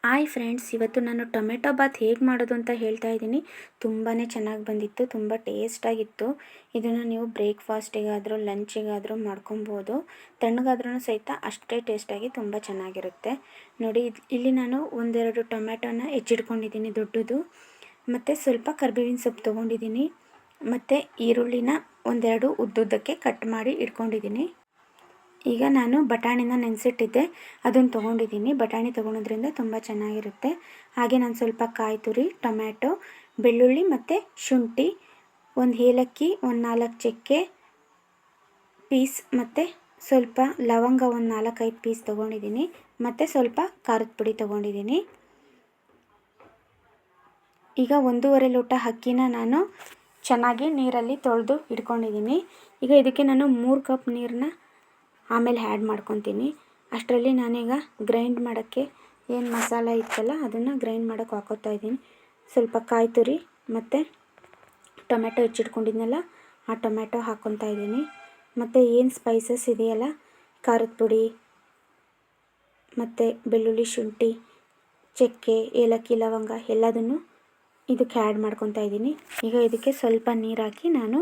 Hi friends, ಇವತ್ತು ನಾನು tomato Baat ಹೇಗೆ ಮಾಡೋದು ಅಂತ ಹೇಳ್ತಾ ಇದ್ದೀನಿ. ತುಂಬಾ ಚೆನ್ನಾಗಿ ಬಂದಿತ್ತು, ತುಂಬ ಟೇಸ್ಟಾಗಿತ್ತು. ಇದನ್ನು ನೀವು ಬ್ರೇಕ್ಫಾಸ್ಟಿಗಾದರೂ ಲಂಚಿಗಾದರೂ ಮಾಡ್ಕೊಬೋದು. ತಣ್ಣಗಾದ್ರೂ ಸಹಿತ ಅಷ್ಟೇ ಟೇಸ್ಟಾಗಿ ತುಂಬ ಚೆನ್ನಾಗಿರುತ್ತೆ. ನೋಡಿ, ಇಲ್ಲಿ ನಾನು ಒಂದೆರಡು ಟೊಮೆಟೊನ ಹೆಚ್ಚಿಟ್ಕೊಂಡಿದ್ದೀನಿ ದೊಡ್ಡದು, ಮತ್ತು ಸ್ವಲ್ಪ ಕರಿಬೇವಿನ ಸೊಪ್ಪು ತೊಗೊಂಡಿದ್ದೀನಿ, ಮತ್ತು ಈರುಳ್ಳಿನ ಒಂದೆರಡು ಉದ್ದುದ್ದಕ್ಕೆ ಕಟ್ ಮಾಡಿ ಇಟ್ಕೊಂಡಿದ್ದೀನಿ. ಈಗ ನಾನು ಬಟಾಣಿನ ನೆನೆಸಿಟ್ಟಿದ್ದೆ, ಅದನ್ನು ತೊಗೊಂಡಿದ್ದೀನಿ. ಬಟಾಣಿ ತೊಗೊಳೋದ್ರಿಂದ ತುಂಬ ಚೆನ್ನಾಗಿರುತ್ತೆ. ಹಾಗೆ ನಾನು ಸ್ವಲ್ಪ ಕಾಯಿ ತುರಿ, ಟೊಮ್ಯಾಟೊ, ಬೆಳ್ಳುಳ್ಳಿ ಮತ್ತು ಶುಂಠಿ, ಒಂದು ಏಲಕ್ಕಿ, ಒಂದು 4 ಚಕ್ಕೆ ಪೀಸ್, ಮತ್ತು ಸ್ವಲ್ಪ ಲವಂಗ ಒಂದು 4-5 ಪೀಸ್ ತೊಗೊಂಡಿದ್ದೀನಿ, ಮತ್ತು ಸ್ವಲ್ಪ ಖಾರದ ಪುಡಿ ತೊಗೊಂಡಿದ್ದೀನಿ. ಈಗ 1.5 ಲೋಟ ಅಕ್ಕಿನ ನಾನು ಚೆನ್ನಾಗಿ ನೀರಲ್ಲಿ ತೊಳೆದು ಇಟ್ಕೊಂಡಿದ್ದೀನಿ. ಈಗ ಇದಕ್ಕೆ ನಾನು 3 ಕಪ್ ನೀರನ್ನ ಆಮೇಲೆ ಆ್ಯಡ್ ಮಾಡ್ಕೊತೀನಿ. ಅಷ್ಟರಲ್ಲಿ ನಾನೀಗ ಗ್ರೈಂಡ್ ಮಾಡೋಕ್ಕೆ ಏನು ಮಸಾಲ ಇತ್ತಲ್ಲ ಅದನ್ನು ಗ್ರೈಂಡ್ ಮಾಡೋಕ್ಕೆ ಹಾಕೋತಾ ಇದ್ದೀನಿ. ಸ್ವಲ್ಪ ಕಾಯಿ ತುರಿ ಮತ್ತು ಟೊಮೆಟೊ ಹೆಚ್ಚಿಟ್ಕೊಂಡಿದ್ನಲ್ಲ ಆ ಟೊಮೆಟೊ ಹಾಕ್ಕೊತಾ ಇದ್ದೀನಿ. ಮತ್ತು ಏನು ಸ್ಪೈಸಸ್ ಇದೆಯಲ್ಲ, ಖಾರದ ಪುಡಿ ಮತ್ತು ಬೆಳ್ಳುಳ್ಳಿ, ಶುಂಠಿ, ಚಕ್ಕೆ, ಏಲಕ್ಕಿ, ಲವಂಗ ಎಲ್ಲದನ್ನು ಇದಕ್ಕೆ ಆ್ಯಡ್ ಮಾಡ್ಕೊತಾ ಇದ್ದೀನಿ. ಈಗ ಇದಕ್ಕೆ ಸ್ವಲ್ಪ ನೀರು ಹಾಕಿ ನಾನು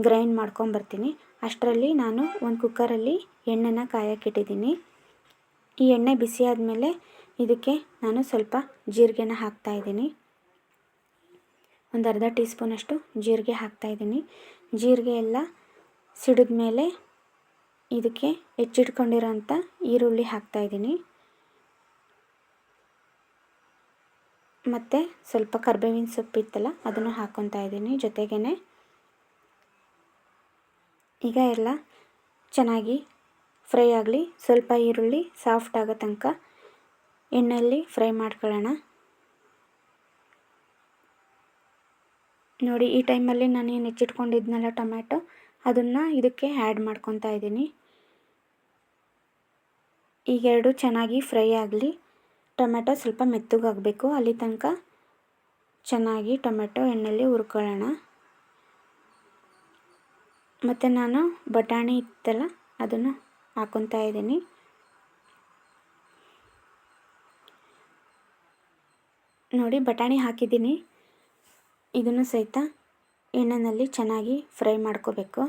ಗ್ರೈಂಡ್ ಮಾಡ್ಕೊಂಬರ್ತೀನಿ. ಅಷ್ಟರಲ್ಲಿ ನಾನು ಒಂದು ಕುಕ್ಕರಲ್ಲಿ ಎಣ್ಣೆನ ಕಾಯಕ್ಕಿಟ್ಟಿದ್ದೀನಿ. ಈ ಎಣ್ಣೆ ಬಿಸಿ ಆದಮೇಲೆ ಇದಕ್ಕೆ ನಾನು ಸ್ವಲ್ಪ ಜೀರಿಗೆನ ಹಾಕ್ತಾಯಿದ್ದೀನಿ. ಒಂದು ಅರ್ಧ ಟೀ ಸ್ಪೂನಷ್ಟು ಜೀರಿಗೆ ಹಾಕ್ತಾಯಿದ್ದೀನಿ. ಜೀರಿಗೆ ಎಲ್ಲ ಸಿಡಿದ ಮೇಲೆ ಇದಕ್ಕೆ ಹೆಚ್ಚಿಟ್ಕೊಂಡಿರೋಂಥ ಈರುಳ್ಳಿ ಹಾಕ್ತಾಯಿದ್ದೀನಿ, ಮತ್ತು ಸ್ವಲ್ಪ ಕರಿಬೇವಿನ ಸೊಪ್ಪು ಇತ್ತಲ್ಲ ಅದನ್ನು ಹಾಕ್ಕೊತಾ ಇದ್ದೀನಿ ಜೊತೆಗೇ. ಈಗ ಎಲ್ಲ ಚೆನ್ನಾಗಿ ಫ್ರೈ ಆಗಲಿ, ಸ್ವಲ್ಪ ಈರುಳ್ಳಿ ಸಾಫ್ಟ್ ಆಗೋ ತನಕ ಎಣ್ಣೆಯಲ್ಲಿ ಫ್ರೈ ಮಾಡ್ಕೊಳ್ಳೋಣ. ನೋಡಿ, ಈ ಟೈಮಲ್ಲಿ ನಾನು ಏನು ಹೆಚ್ಚಿಟ್ಕೊಂಡಿದ್ನಲ್ಲ ಟೊಮ್ಯಾಟೊ, ಅದನ್ನು ಇದಕ್ಕೆ ಆ್ಯಡ್ ಮಾಡ್ಕೊತಾ ಇದ್ದೀನಿ. ಈಗ ಎರಡು ಚೆನ್ನಾಗಿ ಫ್ರೈ ಆಗಲಿ. ಟೊಮೆಟೊ ಸ್ವಲ್ಪ ಮೆತ್ತಗಾಗಬೇಕು, ಅಲ್ಲಿ ತನಕ ಚೆನ್ನಾಗಿ ಟೊಮೆಟೊ ಎಣ್ಣೆಯಲ್ಲಿ ಹುರ್ಕೊಳ್ಳೋಣ. ಮತ್ತು ನಾನು ಬಟಾಣಿ ಇತ್ತಲ್ಲ ಅದನ್ನು ಹಾಕ್ಕೊತಾ ಇದ್ದೀನಿ. ನೋಡಿ, ಬಟಾಣಿ ಹಾಕಿದ್ದೀನಿ. ಇದನ್ನು ಸಹಿತ ಎಣ್ಣೆಯಲ್ಲಿ ಚೆನ್ನಾಗಿ ಫ್ರೈ ಮಾಡ್ಕೋಬೇಕು.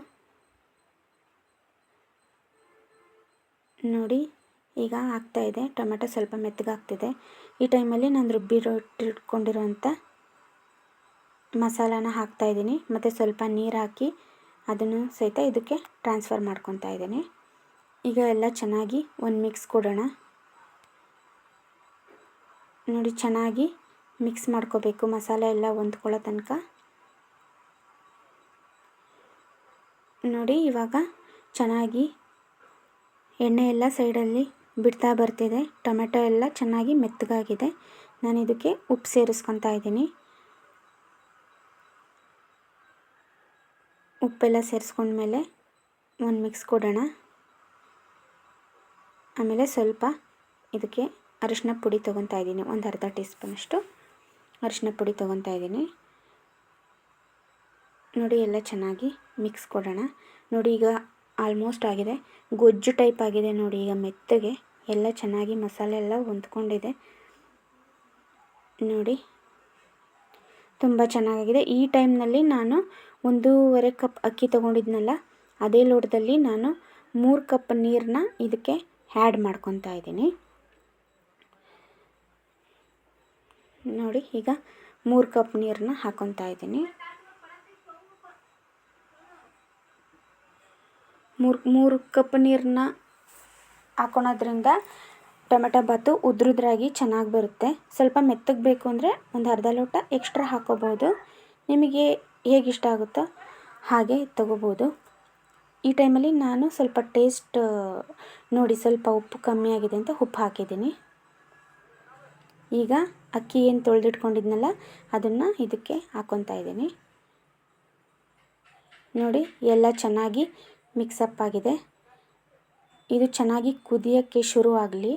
ನೋಡಿ, ಈಗ ಆಗ್ತಾಯಿದೆ, ಟೊಮೆಟೊ ಸ್ವಲ್ಪ ಮೆತ್ತಗಾಗ್ತಿದೆ. ಈ ಟೈಮಲ್ಲಿ ನಾನು ರುಬ್ಬಿಟ್ಕೊಂಡಿರೋಂಥ ಮಸಾಲಾನ ಹಾಕ್ತಾಯಿದ್ದೀನಿ, ಮತ್ತು ಸ್ವಲ್ಪ ನೀರು ಹಾಕಿ ಅದನ್ನು ಸಹಿತ ಇದಕ್ಕೆ ಟ್ರಾನ್ಸ್ಫರ್ ಮಾಡ್ಕೊತಾ ಇದ್ದೀನಿ. ಈಗ ಎಲ್ಲ ಚೆನ್ನಾಗಿ ಒಂದು ಮಿಕ್ಸ್ ಕೊಡೋಣ. ನೋಡಿ, ಚೆನ್ನಾಗಿ ಮಿಕ್ಸ್ ಮಾಡ್ಕೋಬೇಕು ಮಸಾಲೆ ಎಲ್ಲ ಹೊಂದ್ಕೊಳ್ಳೋ ತನಕ. ನೋಡಿ, ಇವಾಗ ಚೆನ್ನಾಗಿ ಎಣ್ಣೆ ಎಲ್ಲ ಸೈಡಲ್ಲಿ ಬಿಡ್ತಾ ಬರ್ತಿದೆ. ಟೊಮೆಟೊ ಎಲ್ಲ ಚೆನ್ನಾಗಿ ಮೆತ್ತಗಾಗಿದೆ. ನಾನು ಇದಕ್ಕೆ ಉಪ್ಪು ಸೇರಿಸ್ಕೊತಾ ಇದ್ದೀನಿ. ಉಪ್ಪೆಲ್ಲ ಸೇರಿಸ್ಕೊಂಡ್ಮೇಲೆ ಒಂದು ಮಿಕ್ಸ್ ಕೊಡೋಣ. ಆಮೇಲೆ ಸ್ವಲ್ಪ ಇದಕ್ಕೆ ಅರಿಶಿನ ಪುಡಿ ತೊಗೊತಾ ಇದ್ದೀನಿ, ಒಂದು ಅರ್ಧ ಟೀ ಸ್ಪೂನಷ್ಟು ಅರಿಶಿನ ಪುಡಿ ತೊಗೊತಾ ಇದ್ದೀನಿ. ನೋಡಿ, ಎಲ್ಲ ಚೆನ್ನಾಗಿ ಮಿಕ್ಸ್ ಕೊಡೋಣ. ನೋಡಿ, ಈಗ ಆಲ್ಮೋಸ್ಟ್ ಆಗಿದೆ, ಗೊಜ್ಜು ಟೈಪ್ ಆಗಿದೆ. ನೋಡಿ, ಈಗ ಮೆತ್ತಗೆ ಎಲ್ಲ ಚೆನ್ನಾಗಿ ಮಸಾಲೆ ಎಲ್ಲ ಹೊಂದ್ಕೊಂಡಿದೆ. ನೋಡಿ, ತುಂಬ ಚೆನ್ನಾಗಿದೆ. ಈ ಟೈಮ್ನಲ್ಲಿ ನಾನು 1.5 ಕಪ್ ಅಕ್ಕಿ ತೊಗೊಂಡಿದ್ನಲ್ಲ, ಅದೇ ಲೋಟದಲ್ಲಿ ನಾನು 3 ಕಪ್ ನೀರನ್ನ ಇದಕ್ಕೆ ಆ್ಯಡ್ ಮಾಡ್ಕೊತಾ ಇದ್ದೀನಿ. ನೋಡಿ, ಈಗ 3 ಕಪ್ ನೀರನ್ನ ಹಾಕ್ಕೊತಾ ಇದ್ದೀನಿ. 3 ಕಪ್ ನೀರನ್ನ ಹಾಕೊಳೋದ್ರಿಂದ ಟೊಮೆಟೊ ಬಾತು ಉದ್ರುದ್ರಾಗಿ ಚೆನ್ನಾಗಿ ಬರುತ್ತೆ. ಸ್ವಲ್ಪ ಮೆತ್ತಗೆ ಬೇಕು ಅಂದರೆ ಒಂದು ಅರ್ಧ ಲೋಟ ಎಕ್ಸ್ಟ್ರಾ ಹಾಕೋಬೋದು. ನಿಮಗೆ ಹೇಗೆ ಇಷ್ಟ ಆಗುತ್ತೋ ಹಾಗೆ ತೊಗೋಬೋದು. ಈ ಟೈಮಲ್ಲಿ ನಾನು ಸ್ವಲ್ಪ ಟೇಸ್ಟ್ ನೋಡಿ, ಸ್ವಲ್ಪ ಉಪ್ಪು ಕಮ್ಮಿ ಆಗಿದೆ ಅಂತ ಉಪ್ಪು ಹಾಕಿದ್ದೀನಿ. ಈಗ ಅಕ್ಕಿ ಏನು ತೊಳೆದಿಟ್ಕೊಂಡಿದ್ನಲ್ಲ ಅದನ್ನು ಇದಕ್ಕೆ ಹಾಕ್ಕೊತಾ ಇದ್ದೀನಿ. ನೋಡಿ, ಎಲ್ಲ ಚೆನ್ನಾಗಿ ಮಿಕ್ಸಪ್ ಆಗಿದೆ. ಇದು ಚೆನ್ನಾಗಿ ಕುದಿಯೋಕ್ಕೆ ಶುರು ಆಗಲಿ.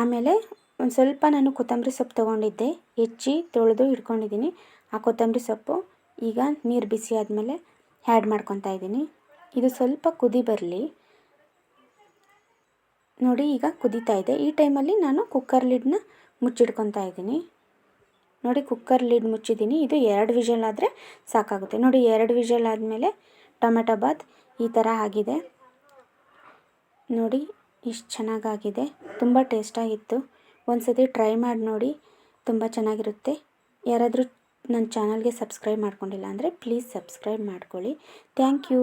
ಆಮೇಲೆ ಒಂದು ಸ್ವಲ್ಪ ನಾನು ಕೊತ್ತಂಬರಿ ಸೊಪ್ಪು ತೊಗೊಂಡಿದ್ದೆ, ಹೆಚ್ಚಿ ತೊಳೆದು ಇಟ್ಕೊಂಡಿದ್ದೀನಿ. ಆ ಕೊತ್ತಂಬರಿ ಸೊಪ್ಪು ಈಗ ನೀರು ಬಿಸಿ ಆದಮೇಲೆ ಆ್ಯಡ್ ಮಾಡ್ಕೊತಾ ಇದ್ದೀನಿ. ಇದು ಸ್ವಲ್ಪ ಕುದಿ ಬರಲಿ. ನೋಡಿ ಈಗ ಕುದೀತಾ ಇದೆ. ಈ ಟೈಮಲ್ಲಿ ನಾನು ಕುಕ್ಕರ್ ಲಿಡ್ನ ಮುಚ್ಚಿಡ್ಕೊತಾ ಇದ್ದೀನಿ. ನೋಡಿ ಕುಕ್ಕರ್ ಲಿಡ್ ಮುಚ್ಚಿದ್ದೀನಿ. ಇದು 2 ವಿಷಲ್ ಆದರೆ ಸಾಕಾಗುತ್ತೆ. ನೋಡಿ 2 ವಿಷಲ್ ಆದಮೇಲೆ ಟೊಮೆಟೊ ಬಾತ್ ಈ ಥರ ಆಗಿದೆ. ನೋಡಿ ಇಷ್ಟು ಚೆನ್ನಾಗಾಗಿದೆ. ತುಂಬ ಟೇಸ್ಟಾಗಿತ್ತು. ಒಂದು ಸತಿ ಟ್ರೈ ಮಾಡಿ ನೋಡಿ, ತುಂಬ ಚೆನ್ನಾಗಿರುತ್ತೆ. ಯಾರಾದರೂ ನನ್ನ ಚಾನಲ್ಗೆ ಸಬ್ಸ್ಕ್ರೈಬ್ ಮಾಡ್ಕೊಂಡಿಲ್ಲ ಅಂದರೆ ಪ್ಲೀಸ್ ಸಬ್ಸ್ಕ್ರೈಬ್ ಮಾಡ್ಕೊಳ್ಳಿ. Thank you.